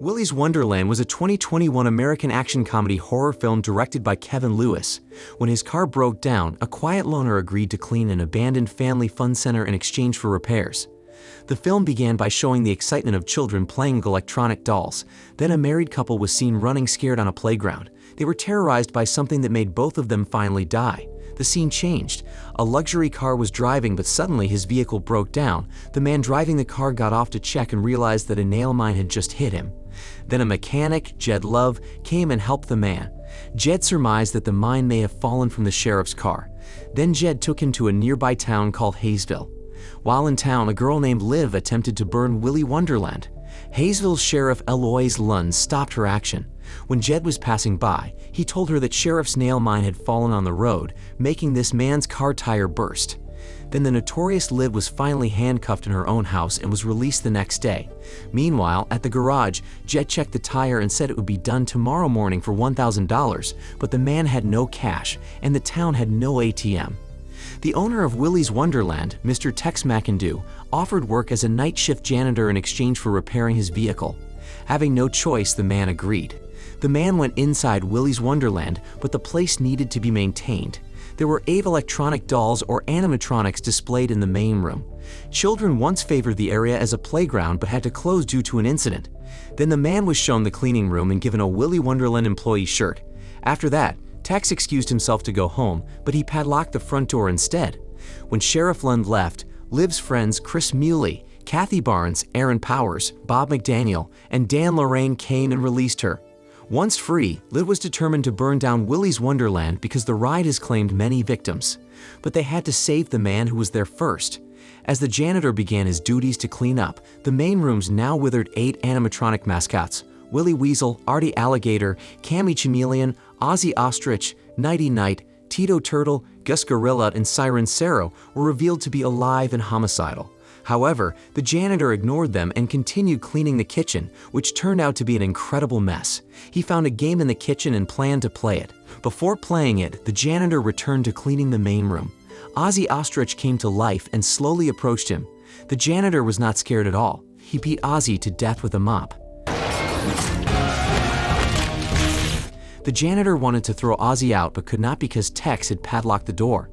Willy's Wonderland was a 2021 American action comedy horror film directed by Kevin Lewis. When his car broke down, a quiet loner agreed to clean an abandoned family fun center in exchange for repairs. The film began by showing the excitement of children playing with electronic dolls. Then a married couple was seen running scared on a playground. They were terrorized by something that made both of them finally die. The scene changed. A luxury car was driving, but suddenly his vehicle broke down. The man driving the car got off to check and realized that a nail mine had just hit him. Then a mechanic, Jed Love, came and helped the man. Jed surmised that the mine may have fallen from the sheriff's car. Then Jed took him to a nearby town called Hayesville. While in town, a girl named Liv attempted to burn Willy Wonderland. Hayesville's Sheriff Eloise Lund stopped her action. When Jed was passing by, he told her that Sheriff's nail mine had fallen on the road, making this man's car tire burst. Then the notorious Liv was finally handcuffed in her own house and was released the next day. Meanwhile, at the garage, Jed checked the tire and said it would be done tomorrow morning for $1,000, but the man had no cash and the town had no ATM. The owner of Willy's Wonderland, Mr. Tex McIndoe, offered work as a night shift janitor in exchange for repairing his vehicle. Having no choice, the man agreed. The man went inside Willy's Wonderland, but the place needed to be maintained. There were 8 electronic dolls or animatronics displayed in the main room. Children once favored the area as a playground but had to close due to an incident. Then the man was shown the cleaning room and given a Willy Wonderland employee shirt. After that, Tex excused himself to go home, but he padlocked the front door instead. When Sheriff Lund left, Liv's friends Chris Muley, Kathy Barnes, Aaron Powers, Bob McDaniel, and Dan Lorraine came and released her. Once free, Liv was determined to burn down Willy's Wonderland because the ride has claimed many victims. But they had to save the man who was there first. As the janitor began his duties to clean up, the main rooms now withered 8 animatronic mascots: Willy Weasel, Artie Alligator, Cammy Chameleon, Ozzy Ostrich, Nighty Night, Tito Turtle, Gus Gorilla, and Siren Sarah were revealed to be alive and homicidal. However, the janitor ignored them and continued cleaning the kitchen, which turned out to be an incredible mess. He found a game in the kitchen and planned to play it. Before playing it, the janitor returned to cleaning the main room. Ozzy Ostrich came to life and slowly approached him. The janitor was not scared at all. He beat Ozzy to death with a mop. The janitor wanted to throw Ozzy out but could not because Tex had padlocked the door.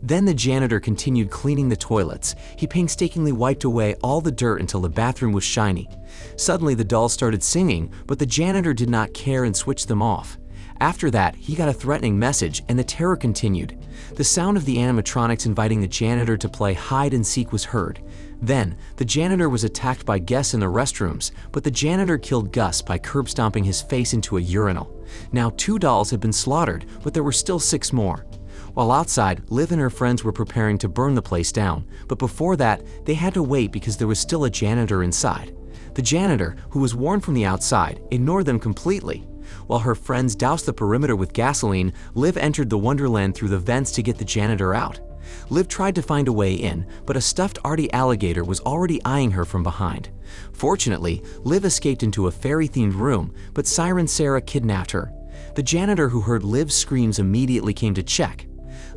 Then the janitor continued cleaning the toilets. He painstakingly wiped away all the dirt until the bathroom was shiny. Suddenly the dolls started singing, but the janitor did not care and switched them off. After that, he got a threatening message and the terror continued. The sound of the animatronics inviting the janitor to play hide and seek was heard. Then, the janitor was attacked by guests in the restrooms, but the janitor killed Gus by curb stomping his face into a urinal. Now 2 dolls had been slaughtered, but there were still 6 more. While outside, Liv and her friends were preparing to burn the place down, but before that, they had to wait because there was still a janitor inside. The janitor, who was warned from the outside, ignored them completely. While her friends doused the perimeter with gasoline, Liv entered the Wonderland through the vents to get the janitor out. Liv tried to find a way in, but a stuffed Artie Alligator was already eyeing her from behind. Fortunately, Liv escaped into a fairy-themed room, but Siren Sarah kidnapped her. The janitor who heard Liv's screams immediately came to check.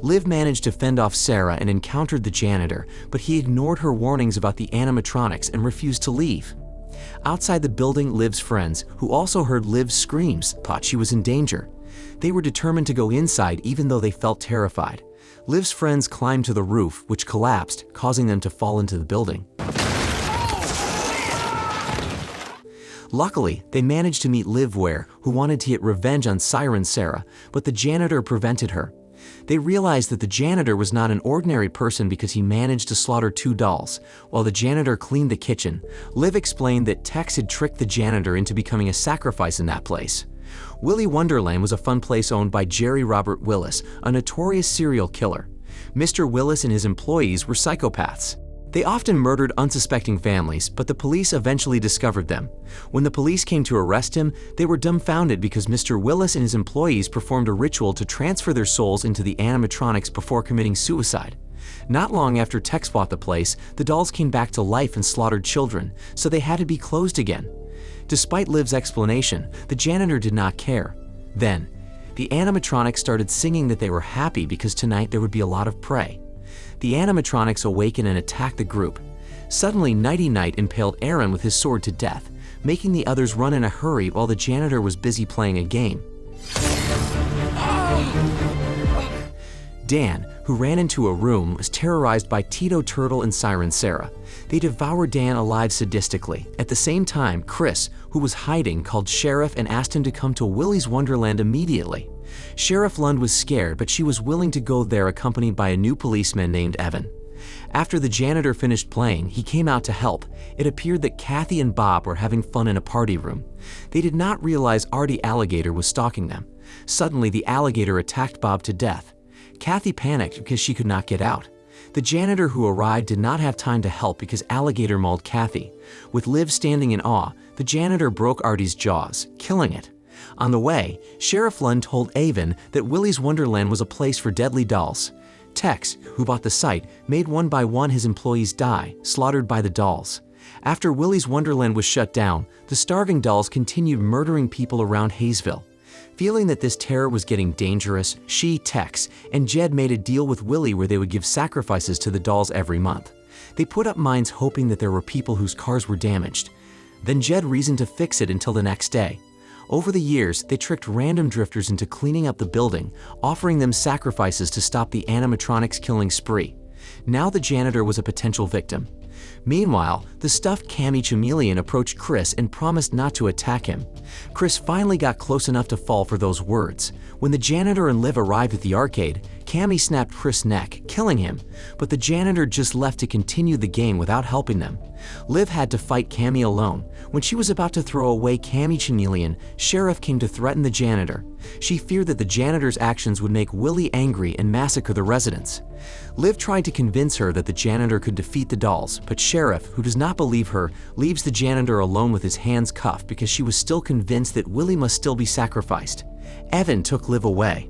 Liv managed to fend off Sarah and encountered the janitor, but he ignored her warnings about the animatronics and refused to leave. Outside the building, Liv's friends, who also heard Liv's screams, thought she was in danger. They were determined to go inside even though they felt terrified. Liv's friends climbed to the roof, which collapsed, causing them to fall into the building. Luckily, they managed to meet Liv Ware, who wanted to get revenge on Siren Sarah, but the janitor prevented her. They realized that the janitor was not an ordinary person because he managed to slaughter 2 dolls. While the janitor cleaned the kitchen, Liv explained that Tex had tricked the janitor into becoming a sacrifice in that place. Willy Wonderland was a fun place owned by Jerry Robert Willis, a notorious serial killer. Mr. Willis and his employees were psychopaths. They often murdered unsuspecting families, but the police eventually discovered them. When the police came to arrest him, they were dumbfounded because Mr. Willis and his employees performed a ritual to transfer their souls into the animatronics before committing suicide. Not long after Tex bought the place, the dolls came back to life and slaughtered children, so they had to be closed again. Despite Liv's explanation, the janitor did not care. Then, the animatronics started singing that they were happy because tonight there would be a lot of prey. The animatronics awakened and attacked the group. Suddenly, Nighty Night impaled Aaron with his sword to death. making the others run in a hurry while the janitor was busy playing a game. Dan, who ran into a room, was terrorized by Tito Turtle and Siren Sarah. They devoured Dan alive sadistically. At the same time, Chris, who was hiding, called Sheriff and asked him to come to Willy's Wonderland immediately. Sheriff Lund was scared, but she was willing to go there accompanied by a new policeman named Evan. After the janitor finished playing, he came out to help. It appeared that Kathy and Bob were having fun in a party room. They did not realize Artie Alligator was stalking them. Suddenly, the alligator attacked Bob to death. Kathy panicked because she could not get out. The janitor who arrived did not have time to help because Alligator mauled Kathy. With Liv standing in awe, the janitor broke Artie's jaws, killing it. On the way, Sheriff Lund told Avon that Willy's Wonderland was a place for deadly dolls. Tex, who bought the site, made one by one his employees die, slaughtered by the dolls. After Willy's Wonderland was shut down, the starving dolls continued murdering people around Hayesville. Feeling that this terror was getting dangerous, she, Tex, and Jed made a deal with Willy where they would give sacrifices to the dolls every month. They put up mines hoping that there were people whose cars were damaged. Then Jed reasoned to fix it until the next day. Over the years, they tricked random drifters into cleaning up the building, offering them sacrifices to stop the animatronics killing spree. Now the janitor was a potential victim. Meanwhile, the stuffed Cammy Chameleon approached Chris and promised not to attack him. Chris finally got close enough to fall for those words. When the janitor and Liv arrived at the arcade, Cammy snapped Chris' neck, killing him, but the janitor just left to continue the game without helping them. Liv had to fight Cammy alone. When she was about to throw away Cammy Chameleon, Sheriff came to threaten the janitor. She feared that the janitor's actions would make Willy angry and massacre the residents. Liv tried to convince her that the janitor could defeat the dolls, but Sheriff, who does not believe her, leaves the janitor alone with his hands cuffed because she was still convinced that Willy must still be sacrificed. Evan took Liv away.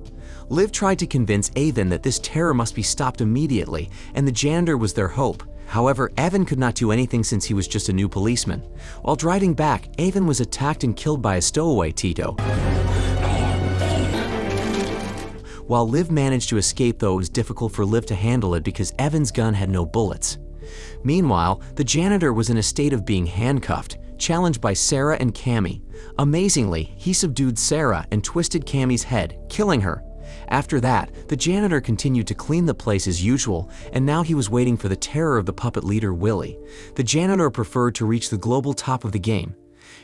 Liv tried to convince Avon that this terror must be stopped immediately, and the janitor was their hope. However, Evan could not do anything since he was just a new policeman. While driving back, Avon was attacked and killed by a stowaway Tito. While Liv managed to escape, though, it was difficult for Liv to handle it because Evan's gun had no bullets. Meanwhile, the janitor was in a state of being handcuffed, challenged by Sarah and Cammy. Amazingly, he subdued Sarah and twisted Cammy's head, killing her. After that, the janitor continued to clean the place as usual, and now he was waiting for the terror of the puppet leader Willy. The janitor preferred to reach the global top of the game.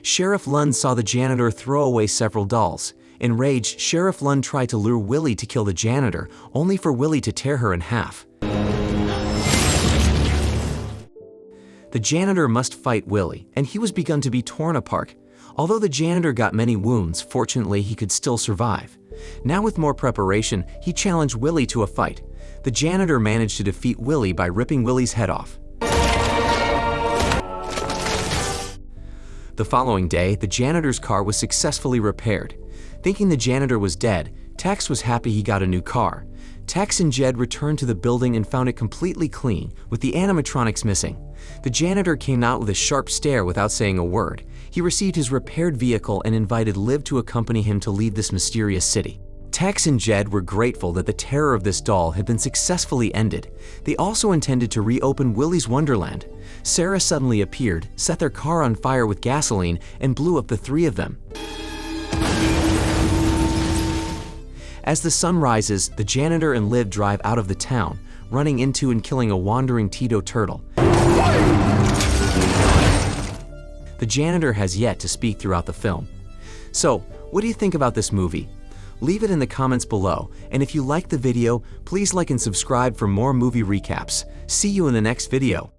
Sheriff Lund saw the janitor throw away several dolls. Enraged, Sheriff Lund tried to lure Willy to kill the janitor, only for Willy to tear her in half. The janitor must fight Willy, and he was begun to be torn apart. Although the janitor got many wounds, fortunately he could still survive. Now with more preparation, he challenged Willy to a fight. The janitor managed to defeat Willy by ripping Willy's head off. The following day, the janitor's car was successfully repaired. Thinking the janitor was dead, Tex was happy he got a new car. Tex and Jed returned to the building and found it completely clean, with the animatronics missing. The janitor came out with a sharp stare without saying a word. He received his repaired vehicle and invited Liv to accompany him to leave this mysterious city. Tex and Jed were grateful that the terror of this doll had been successfully ended. They also intended to reopen Willy's Wonderland. Sarah suddenly appeared, set their car on fire with gasoline, and blew up the three of them. As the sun rises, the janitor and Liv drive out of the town, running into and killing a wandering Tito Turtle. The janitor has yet to speak throughout the film. So, what do you think about this movie? Leave it in the comments below, and if you liked the video, please like and subscribe for more movie recaps. See you in the next video.